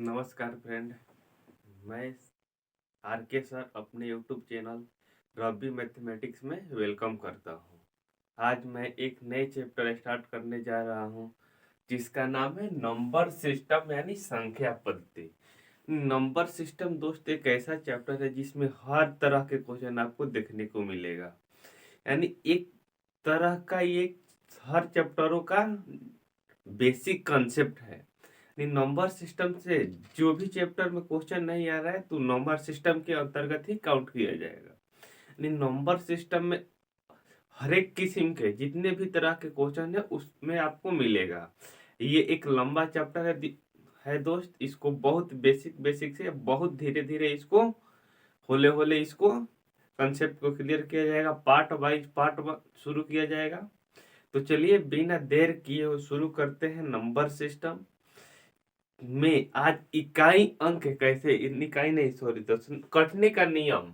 नमस्कार फ्रेंड। मैं आर के सर अपने यूट्यूब चैनल रवि मैथमेटिक्स में वेलकम करता हूँ। आज मैं एक नए चैप्टर स्टार्ट करने जा रहा हूँ जिसका नाम है नंबर सिस्टम यानी संख्या पद्धति। नंबर सिस्टम दोस्त एक ऐसा चैप्टर है जिसमें हर तरह के क्वेश्चन आपको देखने को मिलेगा। यानी एक तरह का ये हर चैप्टरों का बेसिक कंसेप्ट है। नंबर सिस्टम से जो भी चैप्टर में क्वेश्चन नहीं आ रहा है तो नंबर सिस्टम के अंतर्गत ही काउंट किया जाएगा। नंबर सिस्टम में हर एक किस्म के जितने भी तरह के क्वेश्चन है उसमें आपको मिलेगा। ये एक लंबा चैप्टर है दोस्त। इसको बहुत बेसिक बेसिक से बहुत धीरे धीरे इसको होले होले इसको कंसेप्ट को क्लियर किया जाएगा। पार्ट वाइज शुरू किया जाएगा। तो चलिए बिना देर किए हुए शुरू करते हैं। नंबर सिस्टम में आज इकाई अंक कैसे, इकाई नहीं सॉरी दोस्तों, कटने का नियम।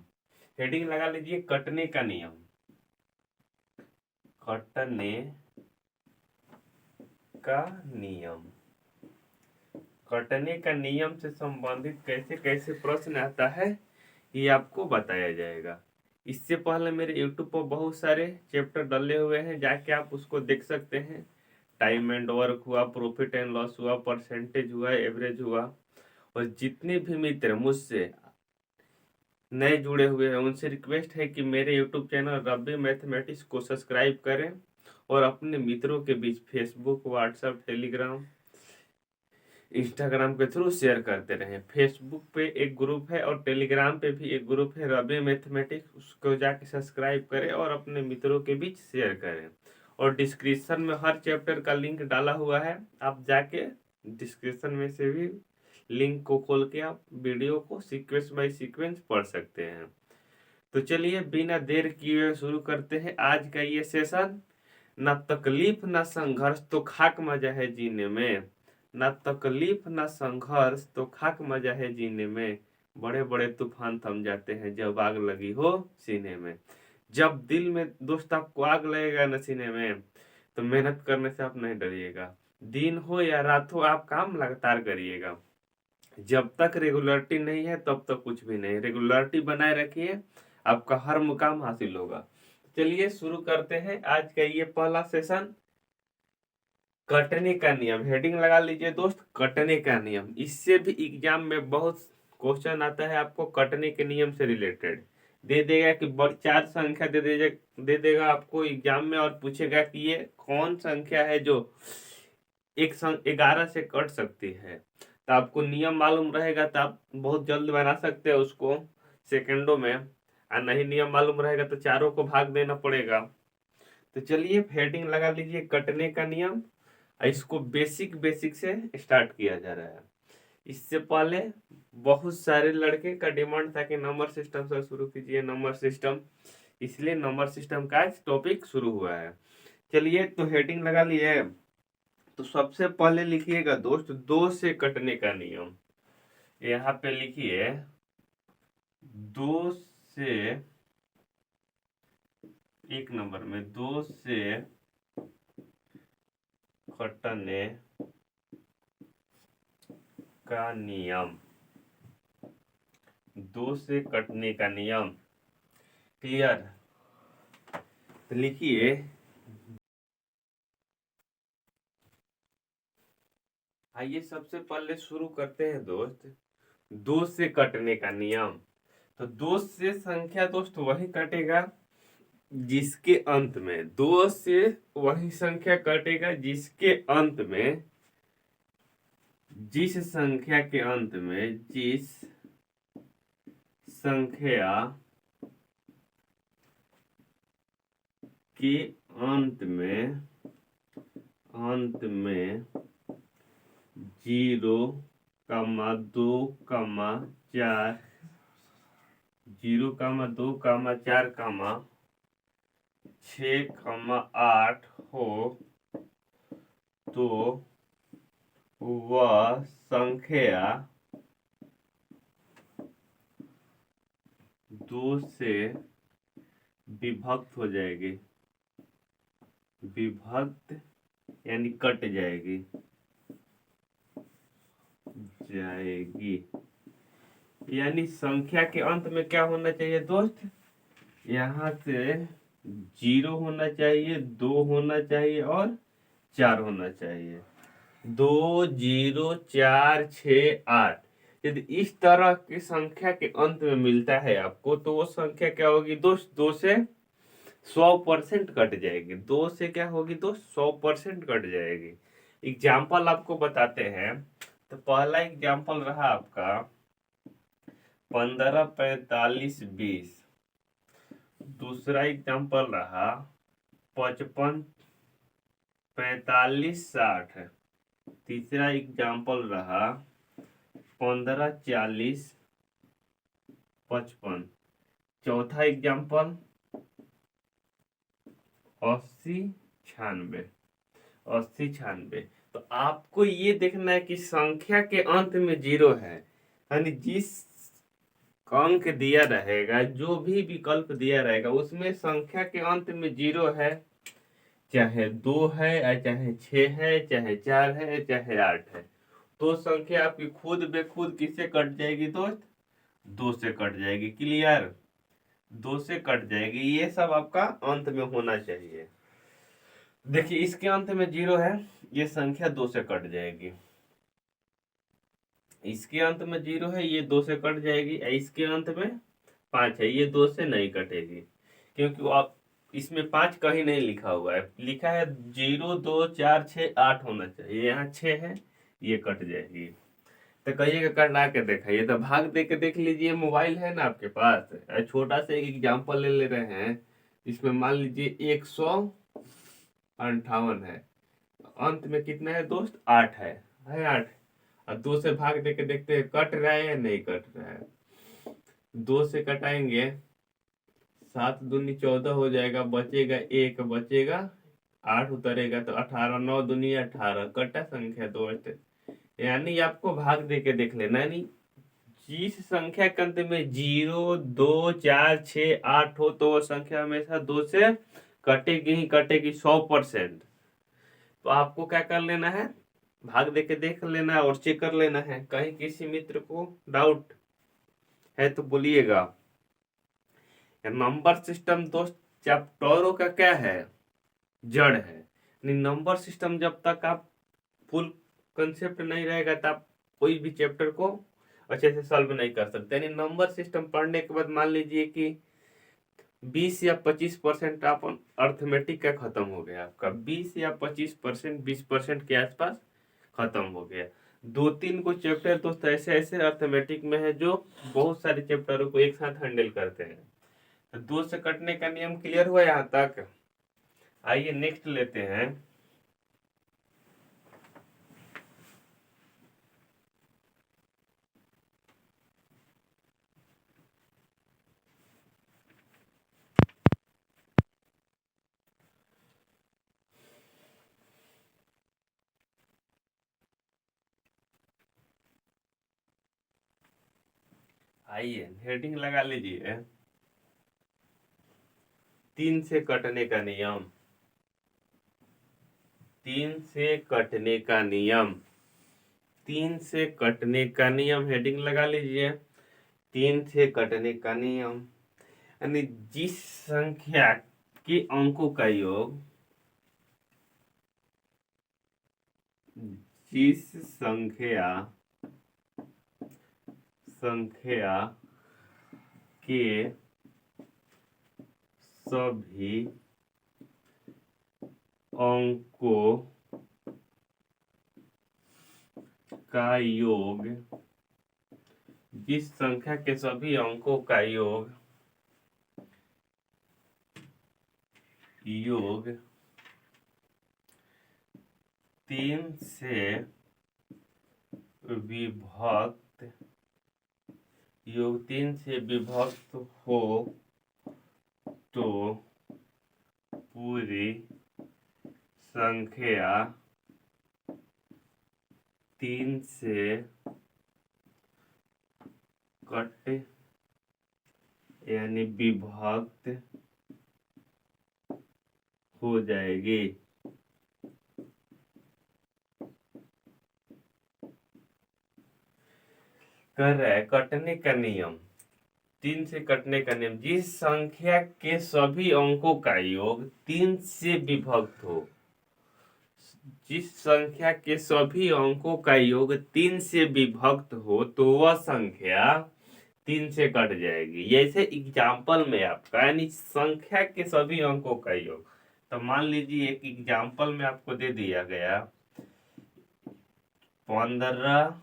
हेडिंग लगा लीजिए कटने का नियम। कटने का नियम। कटने का नियम से संबंधित कैसे कैसे प्रश्न आता है ये आपको बताया जाएगा। इससे पहले मेरे YouTube पर बहुत सारे चैप्टर डले हुए हैं, जाके आप उसको देख सकते हैं। टाइम एंड वर्क हुआ, प्रॉफिट एंड लॉस हुआ, परसेंटेज हुआ, एवरेज हुआ। और जितने भी मित्र मुझसे नए जुड़े हुए हैं उनसे रिक्वेस्ट है कि मेरे यूट्यूब चैनल रवि मैथमेटिक्स को सब्सक्राइब करें और अपने मित्रों के बीच फेसबुक, व्हाट्सएप, टेलीग्राम, इंस्टाग्राम के थ्रू शेयर करते रहें। फेसबुक पे एक ग्रुप है और टेलीग्राम पे भी एक ग्रुप है रवि मैथमेटिक्स, उसको जाके सब्सक्राइब करें और अपने मित्रों के बीच शेयर करें। और डिस्क्रिप्शन में हर चैप्टर का लिंक डाला हुआ है, आप जाके डिस्क्रिप्शन में से भी लिंक को खोल के आप वीडियो को सीक्वेंस बाय सीक्वेंस पढ़ सकते हैं। तो चलिए बिना देर किए शुरू करते हैं आज का ये सेशन। ना तकलीफ ना संघर्ष तो खाक मजा है जीने में। ना तकलीफ ना संघर्ष तो खाक मजा है जीने में। बड़े बड़े तूफान थम जाते हैं जब आग लगी हो सीने में। जब दिल में दोस्त आपको आग लगेगा न सीने में तो मेहनत करने से आप नहीं डरिएगा। दिन हो या रात हो आप काम लगातार करिएगा। जब तक रेगुलरिटी नहीं है तब तक कुछ भी नहीं। रेगुलरिटी बनाए रखिए, आपका हर मुकाम हासिल होगा। चलिए शुरू करते हैं आज का ये पहला सेशन। कटने का नियम हेडिंग लगा लीजिए दोस्त, कटने का नियम। इससे भी एग्जाम में बहुत क्वेश्चन आता है आपको कटने के नियम से रिलेटेड। दे देगा कि चार संख्या दे देगा आपको एग्जाम में और पूछेगा कि ये कौन संख्या है जो 11 से कट सकती है। तो आपको नियम मालूम रहेगा तो आप बहुत जल्द बना सकते हैं उसको सेकंडों में। और नहीं नियम मालूम रहेगा तो चारों को भाग देना पड़ेगा। तो चलिए हेडिंग लगा लीजिए कटने का नियम। इसको बेसिक बेसिक से स्टार्ट किया जा रहा है। इससे पहले बहुत सारे लड़के का डिमांड था कि नंबर सिस्टम से शुरू कीजिए नंबर सिस्टम, इसलिए नंबर सिस्टम का टॉपिक शुरू हुआ है। चलिए तो हेडिंग लगा लिए। तो सबसे पहले लिखिएगा दोस्त दो से कटने का नियम। यहाँ पे लिखिए दो से, एक नंबर में दो से कटने का नियम। दो से कटने का नियम क्लियर। तो लिखिए आइए सबसे पहले शुरू करते हैं दोस्त दो से कटने का नियम। तो दो से संख्या दोस्त वही कटेगा जिसके अंत में, दो से वही संख्या कटेगा जिसके अंत में, जिस संख्या के अंत में, जिस संख्या के अंत में 0, 2, 4, 0, 2, 4, 6, 8 हो तो वह संख्या दो से विभक्त हो जाएगी। विभक्त यानी कट जाएगी। जाएगी। यानी संख्या के अंत में क्या होना चाहिए दोस्त, यहाँ से 0 होना चाहिए, 2 होना चाहिए और 4 होना चाहिए। 2 0 4 6 8 यदि इस तरह की संख्या के अंत में मिलता है आपको, तो वो संख्या क्या होगी दोस्त, 2 से 100% कट जाएगी। 2 से क्या होगी दोस्त, 100% कट जाएगी। एग्जाम्पल आपको बताते हैं। तो पहला एग्जाम्पल रहा आपका 15 45 20। दूसरा एग्जाम्पल रहा 55 45 60। तीसरा एग्जाम्पल रहा 15 40 55। चौथा एग्जाम्पल 80 96। 80 96। तो आपको ये देखना है कि संख्या के अंत में 0 है, यानी जिस अंक दिया रहेगा, जो भी विकल्प दिया रहेगा, उसमें संख्या के अंत में 0 है, चाहे 2 है, चाहे 6 है, चाहे 4 है, चाहे 8 है, तो संख्या आपकी खुद बे खुद किससे कट जाएगी दोस्त, 2 से कट जाएगी। क्लियर, 2 से कट जाएगी। ये सब आपका अंत में होना चाहिए। देखिए इसके अंत में 0 है, ये संख्या 2 से कट जाएगी। इसके अंत में 0 है, ये 2 से कट जाएगी। इसके अंत में 5 है, ये 2 से नहीं कटेगी, क्योंकि आप इसमें 5 कहीं नहीं लिखा हुआ है। लिखा है 0 2 4 6 8 होना चाहिए, यहाँ 6 है, ये कट जाएगी। तो कहिएगा करना के दिखाइए, तो भाग दे के देख लीजिए। मोबाइल है ना आपके पास, छोटा सा एक एग्जाम्पल ले ले रहे हैं। इसमें मान लीजिए 158 है, अंत में कितना है दोस्त, 8 है 8। और 2 से भाग दे के देखते हैं कट रहा है या नहीं कट रहा है। 2 से कटाएंगे, 7 दूनी 14 हो जाएगा, बचेगा 1, बचेगा 8 उतरेगा तो 18, 9 दूनी 18, कटा संख्या दोस्त। यानी आपको भाग दे के देख लेना, यानी जिस संख्या के अंत में 0 2 4 6 8 हो, तो वो संख्या हमेशा 2 से कटेगी ही कटेगी 100%। तो आपको क्या कर लेना है, भाग दे के देख लेना है और चेक कर लेना है। कहीं किसी मित्र को डाउट है तो बोलिएगा। नंबर सिस्टम दोस्त चैप्टरों का क्या है, जड़ है। नंबर सिस्टम जब तक आप फुल कंसेप्ट नहीं रहेगा, तब आप कोई भी चैप्टर को अच्छे से सॉल्व नहीं कर सकते। यानी नंबर सिस्टम पढ़ने के बाद मान लीजिए कि 20 या 25% आप अर्थमेटिक का खत्म हो गया, आपका 20 या 25%, 20% के आसपास खत्म हो गया। 2 3 को चैप्टर दोस्त ऐसे ऐसे अर्थमेटिक में है जो बहुत सारे चैप्टरों को एक साथ हैंडल करते हैं। तो 2 से कटने का नियम क्लियर हुआ यहाँ तक। आइए नेक्स्ट लेते हैं। आइए हेडिंग लगा लीजिए, 3 से कटने का नियम। 3 से कटने का नियम, 3 से कटने का नियम, हेडिंग लगा लीजिए, 3 से कटने का नियम। यानी जिस संख्या के अंकों का योग, जिस संख्या के सभी अंकों का योग, जिस संख्या के सभी अंकों का योग 3 से विभक्त, योग 3 से विभक्त हो, तो पूरी संख्या 3 से कट यानी विभक्त हो जाएगी। कर रहा है कटने का नियम, 3 से कटने का नियम, जिस संख्या के सभी अंकों का योग 3 से विभक्त हो, जिस संख्या के सभी अंकों का योग 3 से विभक्त हो तो वह संख्या 3 से कट जाएगी। जैसे एग्जाम्पल में आपका यानी संख्या के सभी अंकों का योग, तो मान लीजिए एक एग्जाम्पल में आपको दे दिया गया 15,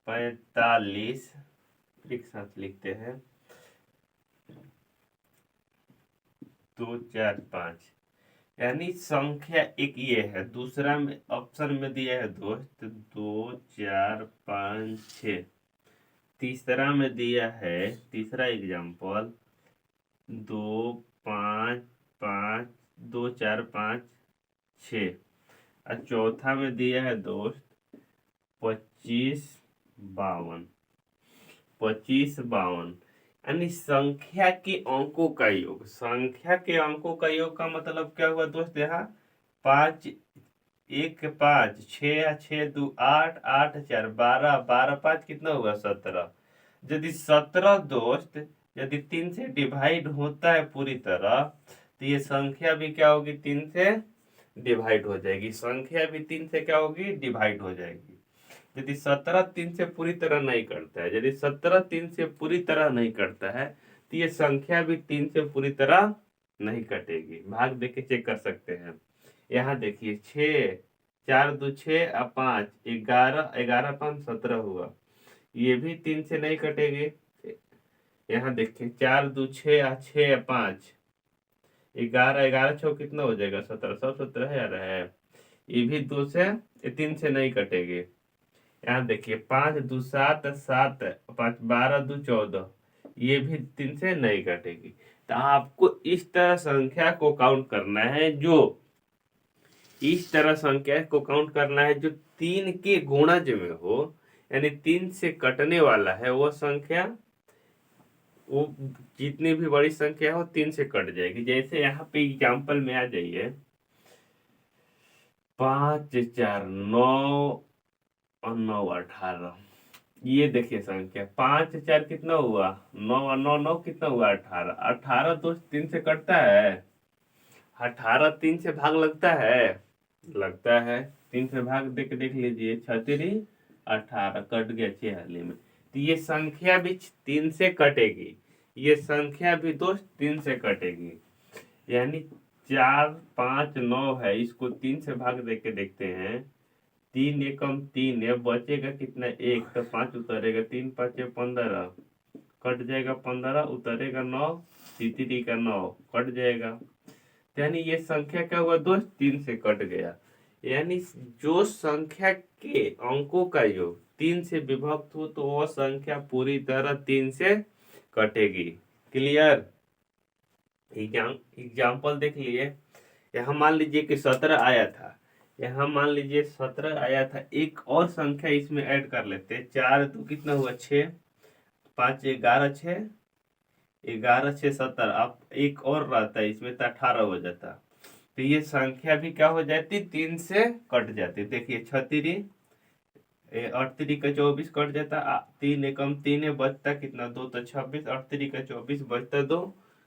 45, एक साथ लिखते हैं 2, 4, 5, यानी संख्या एक ये है। दूसरा में ऑप्शन में दिया है दोस्त 2, 4, 5, 6। तीसरा में दिया है, तीसरा एग्जाम्पल 2, 5, 5, 2, 4, 5, 6। और चौथा में दिया है दोस्त 25, 52, 25, 52, यानी संख्या के अंकों का योग। संख्या के अंकों का योग का मतलब क्या हुआ दोस्त, यहाँ 5, 1, 5, 6, 6, 2, 8, 8, 4, 12, 12, 5 कितना हुआ 17। यदि 17 दोस्त यदि 3 से डिवाइड होता है पूरी तरह, तो ये संख्या भी क्या होगी 3 से डिवाइड हो जाएगी। संख्या भी 3 से क्या होगी डिवाइड हो जाएगी। यदि 17 3 से पूरी तरह नहीं करता है, यदि 17 3 से पूरी तरह नहीं करता है, तो ये संख्या भी 3 से पूरी तरह नहीं कटेगी। भाग देके चेक कर सकते हैं। यहाँ देखिए 6, 4, 2, 6 और 5, 11, 11, 5, 17 हुआ, ये भी 3 से नहीं कटेगी। यहाँ देखिए 4, 2, 6 और 6, 5, 11, 11, 6 कितना हो जाएगा 17, 17 है यार है, ये भी 2 से 3 से नहीं कटेगी। यहाँ देखिए 5, 2, 7, 7, 5, 12, 2, 14, ये भी 3 से नहीं कटेगी। तो आपको इस तरह संख्या को काउंट करना है, जो इस तरह संख्या को काउंट करना है जो 3 के गुणज में हो, यानी 3 से कटने वाला है वो संख्या, वो जितनी भी बड़ी संख्या हो 3 से कट जाएगी। जैसे यहाँ पे एग्जाम्पल में आ जाइए 5, 4, 9 और 9, 18, ये देखिए संख्या 5, 4 कितना हुआ 9 और 9, 9 कितना हुआ 18, 18 दोस्त 3 से कटता है, 18 3 से भाग लगता है, लगता है 3 से भाग देख लीजिए 36, 18 कट गया 6 हाली में। तो ये संख्या भी 3 से कटेगी, ये संख्या भी दोस्त 3 से कटेगी। यानी 4, 5, 9 है, इसको 3 से भाग देके देखते हैं, 3 एकम 3 है, बचेगा कितना 1, तो 5 उतरेगा, 3, 5, 15 कट जाएगा, 15 उतरेगा 9, 3 का 9 कट जाएगा। यानी ये संख्या क्या हुआ दोस्त 3 से कट गया। यानी जो संख्या के अंकों का योग 3 से विभक्त हो तो वह संख्या पूरी तरह 3 से कटेगी। क्लियर। एग्जाम्पल देख लिए, यहाँ मान लीजिए कि 17 आया था, यहाँ मान लीजिए 17 आया था, एक और संख्या इसमें ऐड कर लेते हैं, 4 तो कितना हुआ 6, 5, 11, 6, 11, 6, 17, आप एक और रहता है इसमें तो 18 हो जाता। तो ये संख्या भी क्या हो जाती 3 से कट जाती। देखिए 36, 38 का 24 कट जाता, 3 एकम 3 है, बचता कितना 2, तो 26, 38 का 24 बचता 2,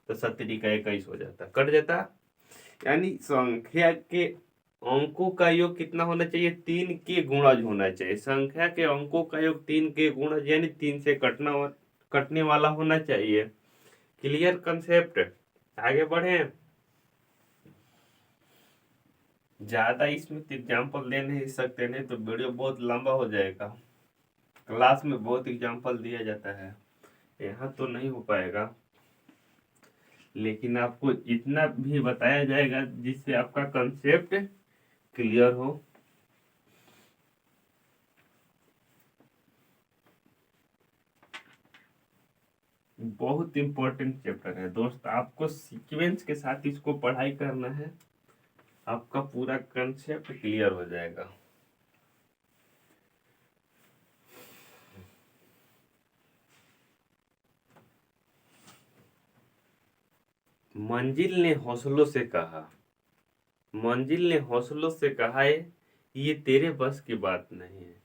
तो 70 का 21 हो जाता, कट जाता। यानी संख्या के अंकों का योग कितना होना चाहिए 3 के गुणज होना चाहिए। संख्या के अंकों का योग 3 के गुणज यानी 3 से कटने वाला होना चाहिए। Clear concept. आगे बढ़े, ज्यादा इसमें एग्जाम्पल दे नहीं सकते, नहीं तो वीडियो बहुत लंबा हो जाएगा। क्लास में बहुत एग्जाम्पल दिया जाता है, यहाँ तो नहीं हो पाएगा, लेकिन आपको इतना भी बताया जाएगा जिससे आपका कंसेप्ट क्लियर हो। बहुत इंपॉर्टेंट चैप्टर है दोस्त, आपको सीक्वेंस के साथ इसको पढ़ाई करना है, आपका पूरा कंसेप्ट क्लियर हो जाएगा। मंजिल ने हौसलों से कहा, मंजिल ने हौसलों से कहा है ये तेरे बस की बात नहीं है।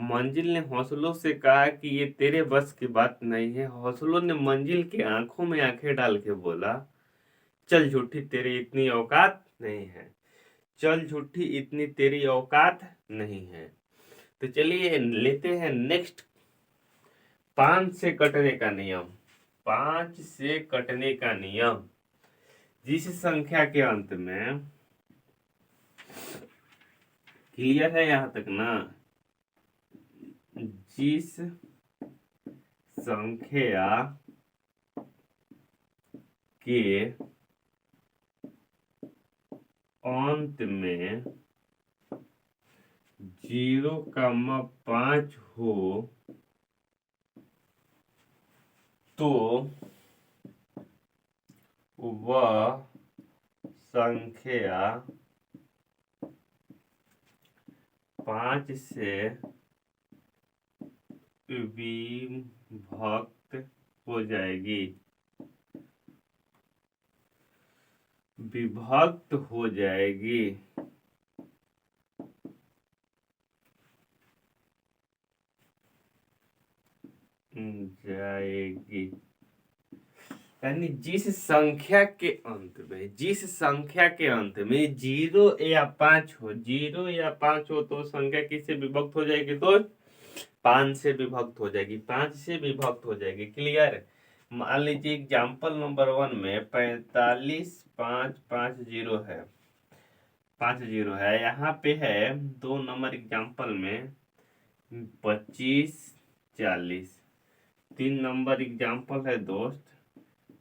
मंजिल ने हौसलों से कहा कि ये तेरे बस की बात नहीं है। हौसलों ने मंजिल की आंखों में आंखें डाल के बोला, चल झूठी तेरी इतनी औकात नहीं है। चल झूठी इतनी तेरी औकात नहीं है। तो चलिए लेते हैं नेक्स्ट, 5 से कटने का नियम। 5 से कटने का नियम। जिस संख्या के अंत में, क्लियर है यहां तक ना? जिस संख्या के अंत में 0,5 हो तो वह संख्या 5 से विभक्त हो जाएगी। विभक्त हो जाएगी। यानी जिस संख्या के अंत में, जिस संख्या के अंत में 0 या 5 हो, 0 या 5 हो तो संख्या किससे विभक्त हो जाएगी दोस्त? 5 से विभक्त हो जाएगी। 5 से विभक्त हो जाएगी। क्लियर? मान लीजिए एग्जाम्पल नंबर 1 में 45,550 है, 50 है। यहाँ पे है 2 नंबर एग्जाम्पल में 25,40। 3 नंबर एग्जाम्पल है दोस्त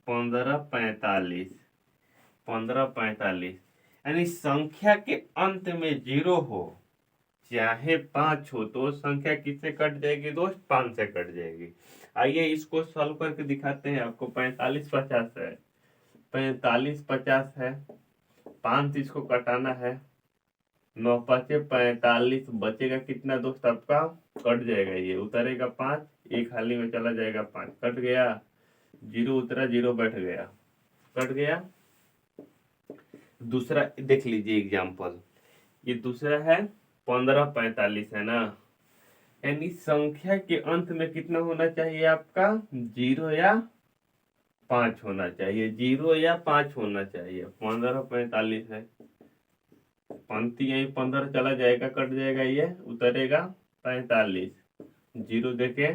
15,45। 15,45 यानी संख्या के अंत में 0 हो चाहे 5 हो तो संख्या किससे कट जाएगी दोस्त? 5 से कट जाएगी। आइए इसको सॉल्व करके दिखाते हैं आपको। 45,50 है, 45,50 है, 5 इसको कटाना है। 9 5 45, बचेगा कितना दोस्त आपका? कट जाएगा, ये उतरेगा 5, एक हाली में चला जाएगा 5, कट गया। 0 उतरा, 0 बैठ गया, कट गया। दूसरा देख लीजिए एग्जाम्पल, ये दूसरा है 15,45 है ना। यानी संख्या के अंत में कितना होना चाहिए आपका? 0 या 5 होना चाहिए। 0 या 5 होना चाहिए। 15,45 है, पंक्ति यही 15 चला जाएगा, कट जाएगा, ये उतरेगा 45। 0 देखे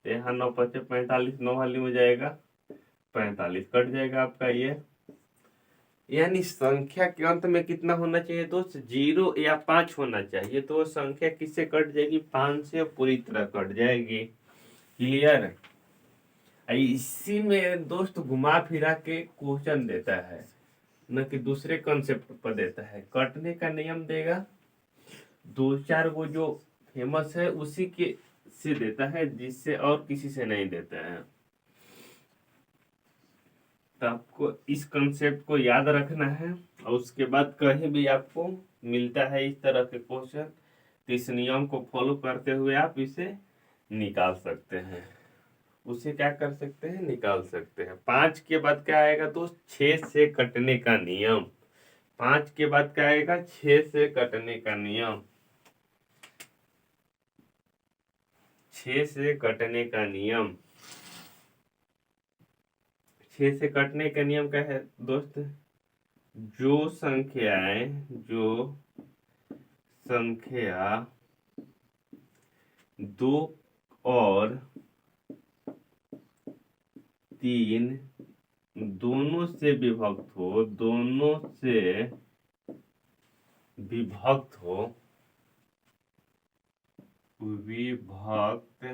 तो यहाँ 9 5 45, 9 हाली में जाएगा 45, कट जाएगा आपका ये। यानी संख्या के अंत में कितना होना चाहिए दोस्त? 0 या 5 होना चाहिए। तो संख्या किससे कट जाएगी? 5 से पूरी तरह कट जाएगी। क्लियर? इसी में दोस्त घुमा फिरा के क्वेश्चन देता है, न कि दूसरे कंसेप्ट पर देता है। कटने का नियम देगा, 2-4 वो जो फेमस है उसी के से देता है, जिससे और किसी से नहीं देता है। तो आपको इस कंसेप्ट को याद रखना है, और उसके बाद कहीं भी आपको मिलता है इस तरह के क्वेश्चन तो इस नियम को फॉलो करते हुए आप इसे निकाल सकते हैं। उसे क्या कर सकते हैं? निकाल सकते हैं। 5 के बाद क्या आएगा दोस्त? 6 से कटने का नियम। 5 के बाद क्या आएगा? 6 से कटने का नियम। 6 से कटने का नियम। 6 से कटने का नियम क्या है दोस्त? जो संख्या 2 और 3 दोनों से विभक्त हो, दोनों से विभक्त हो, विभक्त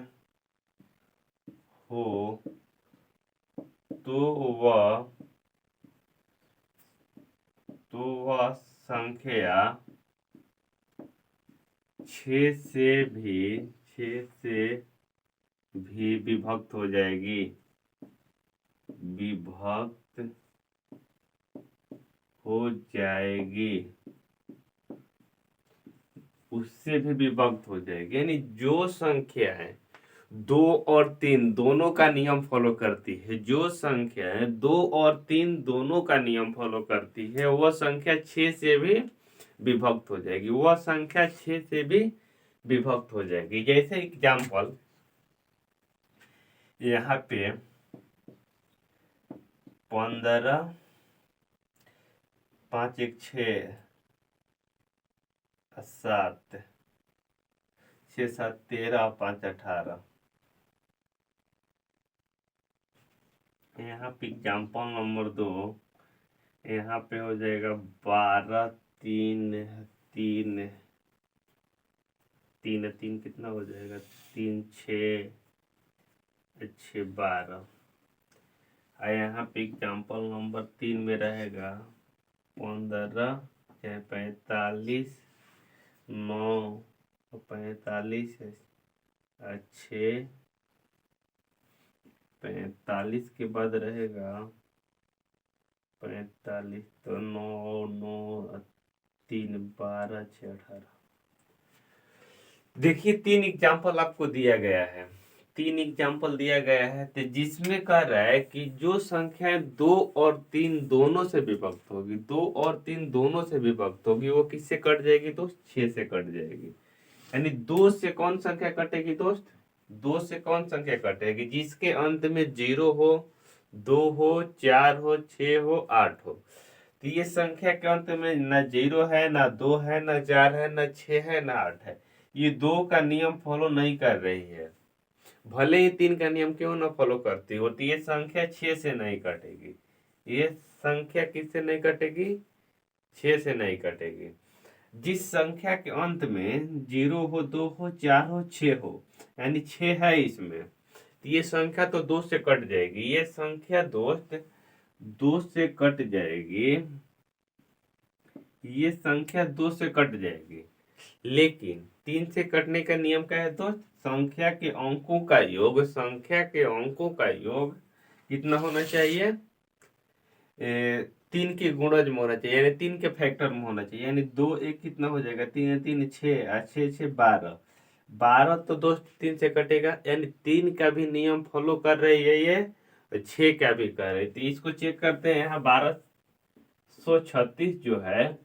हो तो वह संख्या 6 से भी विभक्त हो जाएगी। विभक्त हो जाएगी, उससे भी विभक्त हो जाएगी। यानी जो संख्या है 2 और 3 दोनों का नियम फॉलो करती है, जो संख्या है 2 और 3 दोनों का नियम फॉलो करती है, वह संख्या 6 से भी विभक्त हो जाएगी। वह संख्या 6 से भी विभक्त हो जाएगी। जैसे एग्जाम्पल यहाँ पे 15, 5 1 6 7, 6 7 13, 5 18। यहाँ पे एग्जाम्पल नंबर 2, यहाँ पे हो जाएगा 12 3 3 3 3 कितना हो जाएगा, 3 6 12। और यहाँ पे एग्जाम्पल नंबर 3 में रहेगा 15 45 9 45 6 45 के बाद रहेगा 45, तो 9 9 3 12 6 18। देखिए 3 एग्जाम्पल आपको दिया गया है, 3 एग्जाम्पल दिया गया है, तो जिसमें कह रहा है कि जो संख्या 2 और 3 दोनों से विभक्त होगी, 2 और 3 दोनों से विभक्त होगी, वो किससे कट जाएगी दोस्त, 6 से कट जाएगी। यानी 2 से कौन संख्या कटेगी दोस्त, 2 से कौन संख्या कटेगी, जिसके अंत में 0 हो, 2 हो, 4 हो, 6 हो, 8 हो। तो ये संख्या के अंत में ना 0 है, ना 2 है, ना 4 है, ना 6 है, ना 8 है। ये 2 का नियम फॉलो नहीं कर रही है, भले ही 3 का नियम क्यों ना फॉलो करती हो, तो ये संख्या 6 से नहीं कटेगी। ये संख्या किससे नहीं कटेगी, 6 से नहीं कटेगी। जिस संख्या के अंत में 0 हो, 2 हो, 4 हो, 6 हो, यानी 6 है इसमें, तो ये संख्या तो 2 से कट जाएगी। ये संख्या दोस्त 2 से कट जाएगी, ये संख्या 2 से कट जाएगी। लेकिन 3 से कटने का नियम क्या है दोस्त, संख्या के अंकों का योग, संख्या के अंकों का योग कितना होना चाहिए, 3 के गुणज में होना चाहिए, यानी 3 के फैक्टर में होना चाहिए। यानी 2 1 कितना हो जाएगा, 3 3 6 और 6 6 12, 12 तो दोस्त 3 से कटेगा, यानी 3 का भी नियम फॉलो कर रही है ये, 6 का भी कर रही है। तो इसको चेक करते हैं, यहाँ 1236 जो है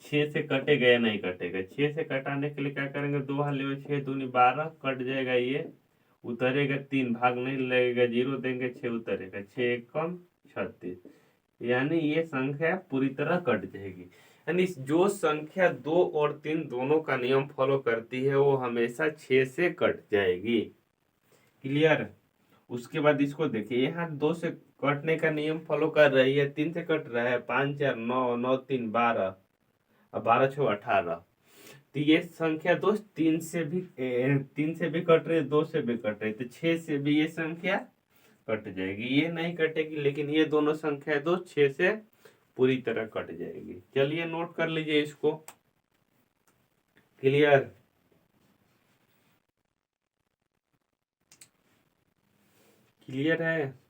6 से कटेगा या नहीं कटेगा। 6 से कटाने के लिए क्या करेंगे, 2 हाथ ले, 6 दूनी 12, कट जाएगा, ये उतरेगा, 3 भाग नहीं लगेगा, 0 देंगे, 6 उतरेगा, 6 1 कम 36, यानी ये संख्या पूरी तरह कट जाएगी। यानी जो संख्या 2 और 3 दोनों का नियम फॉलो करती है वो हमेशा 6 से कट जाएगी। क्लियर। उसके बाद इसको देखिए, यहाँ 2 से कटने का नियम फॉलो कर रही है, 3 से कट रहा है, 5 4 9 9 3 12 और 12 6 18। तो ये संख्या दोस्त 3 से भी कट रही है, 2 से भी कट रही है, तो 6 से भी ये संख्या कट जाएगी। ये नहीं कटेगी, लेकिन ये दोनों संख्या दोस्त 6 से पूरी तरह कट जाएगी। चलिए नोट कर लीजिए इसको। क्लियर। क्लियर है।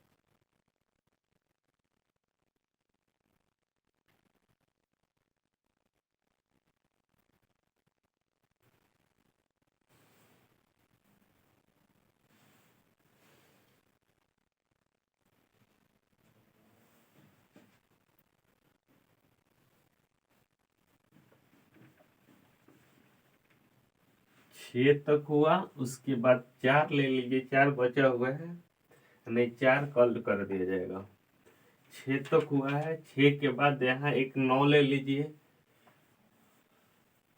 छह तक हुआ, उसके बाद 4 ले लीजिए, 4 बचा हुआ है, नहीं 4 कल कर दिया जाएगा। 6 तक हुआ है, 6 के बाद यहाँ एक 9 ले लीजिए,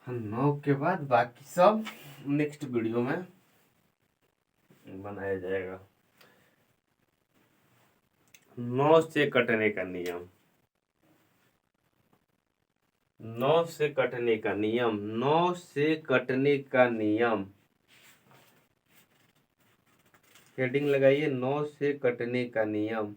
9 के बाद बाकी सब नेक्स्ट वीडियो में बनाया जाएगा। 9 से कटने का नियम, 9 से कटने का नियम, 9 से कटने का नियम, हेडिंग लगाइए, 9 से कटने का नियम।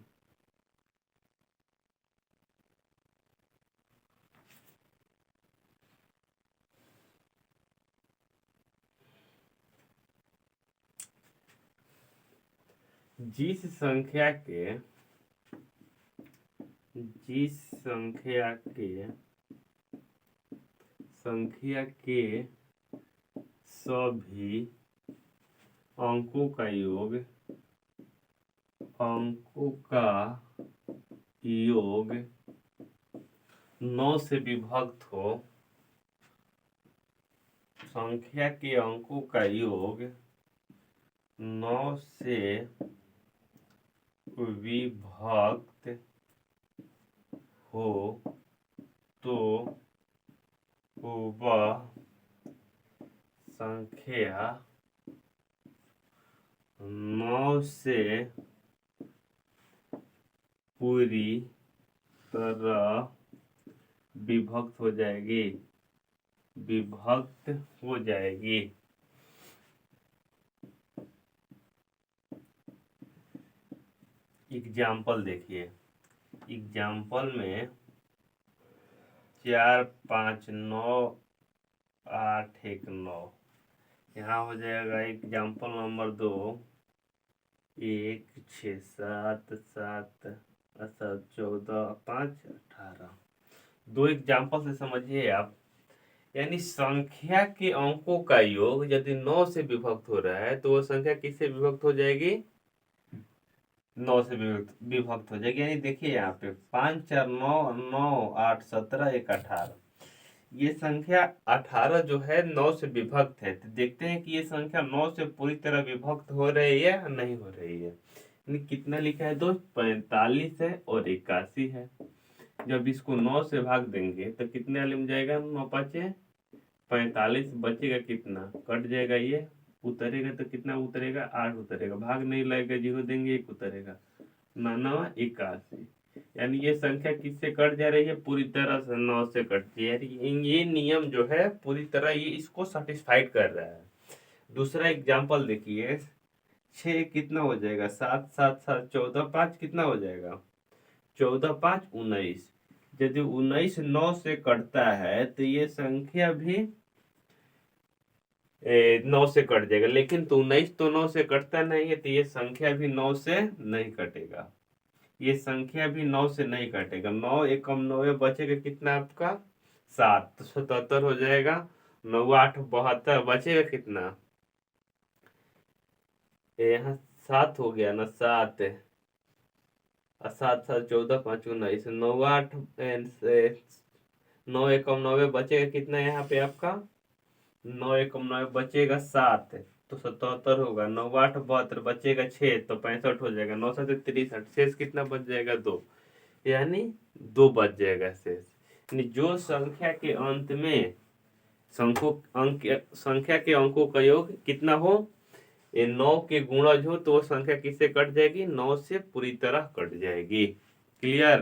जिस संख्या के सभी अंकों का योग 9 से विभक्त हो, संख्या के अंकों का योग 9 से विभक्त हो तो वह संख्या 9 से पूरी तरह विभक्त हो जाएगी, विभक्त हो जाएगी। एग्जाम्पल देखिए, एग्जाम्पल में 4 5 9 8 1 9, यहाँ हो जाएगा एग्जाम्पल नंबर 2 1 6 7 7 7 14 5 18। दो एग्जाम्पल से समझिए आप, यानी संख्या के अंकों का योग यदि 9 से विभक्त हो रहा है तो वो संख्या किससे विभक्त हो जाएगी? 9 से विभक्त हो जाएगी। यानी देखिए यहाँ पे 5 4 9 9 8 17 1 18, ये संख्या 18 जो है 9 से विभक्त है। तो देखते हैं कि ये संख्या 9 से पूरी तरह विभक्त हो रही है या नहीं हो रही है। कितना लिखा है दोस्त? 45 है और 81 है। जब इसको 9 से भाग देंगे तो कितने वाले में जाएगा? 9 5 45, बचेगा कितना? कट जाएगा, ये उतरेगा तो कितना उतरेगा? 8 उतरेगा। भाग नहीं लगेगा, 0 देंगे 1 उतरेगा। 9 81, यानी ये संख्या किससे कट जा रही है? पूरी तरह से 9 से कट रही है। ये नियम जो है पूरी तरह ये इसको सेटिस्फाइड कर रहा है। दूसरा एग्जांपल देखिए, 6 कितना हो जाएगा? 7 7 7 14 5 कितना हो जाएगा? 14 5 19। यदि 19 9 से कटता है तो ये संख्या भी 9 से कट जाएगा, लेकिन तो 19 तो 9 से कटता नहीं है, तो ये संख्या भी 9 से नहीं कटेगा। ये संख्या भी 9 से नहीं कटेगा। 9 एकम 9 बचेगा कितना आपका? 7, तो 77 हो जाएगा। 9 8 72, बचेगा कितना? यहाँ 7 हो गया ना, 7 7 7 14 5 19, 9 8 9 एकम 9 बचेगा कितना यहाँ पे आपका? 9 एकम 9 बचेगा 7, तो 77 होगा। 9 8 72, बचेगा 6, तो 65 हो जाएगा। 9 7 63, शेष कितना बच जाएगा? 2, यानी 2 बच जाएगा शेष। यानी जो संख्या के अंत में संख्या के अंकों का योग कितना हो, ये 9 के गुणज हो, तो वो संख्या किससे कट जाएगी? 9 से पूरी तरह कट जाएगी। क्लियर?